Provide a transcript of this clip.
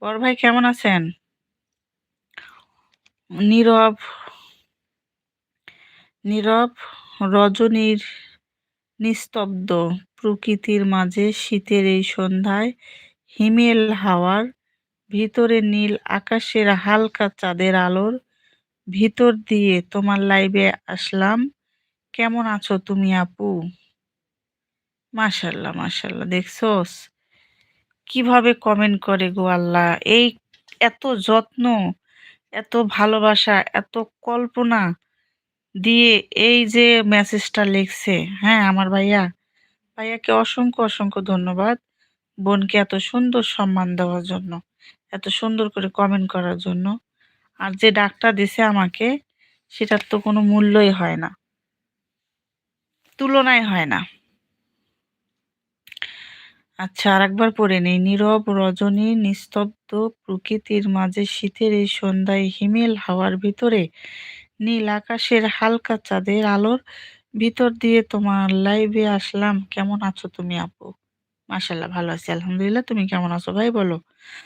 বড় ভাই কেমন আছেন? নীরব নীরব রজনীর নিস্তব্ধ প্রকৃতির মাঝে শীতের এই সন্ধ্যায় হিমেল হাওয়ার ভিতরে নীল আকাশের হালকা চাঁদের আলোর ভিতর দিয়ে তোমার লাইভে আসলাম। কেমন আছো তুমি আপু? মাশাআল্লাহ, মাশাআল্লাহ দেখছোস? কিভাবে কমেন্ট করে গো আল্লাহ! এই এত যত্ন, এত ভালোবাসা, এত কল্পনা দিয়ে এই যে মেসেজটা লিখছে, হ্যাঁ, আমার ভাইয়া। ভাইয়াকে অসংখ্য, অসংখ্য ধন্যবাদ। বোনকে এত সুন্দর সম্মান দেওয়ার জন্য, এত সুন্দর করে কমেন্ট করার জন্য। আর যে ডাকটা দিছে আমাকে, সেটার তো কোনো মূল্যই হয় না, তুলনাই হয় না। আচ্ছা, আরেকবার পড়ে নেই। নীরব রজনী নিস্তব্ধ প্রকৃতির মাঝে শীতের এই সন্ধ্যায় হিমেল হাওয়ার ভিতরে নীল আকাশের হালকা চাঁদের আলোর ভিতর দিয়ে তোমার লাইভে আসলাম। কেমন আছো তুমি আপু? মাশাআল্লাহ ভালো আছি আলহামদুলিল্লাহ। তুমি কেমন আছো ভাই বলো?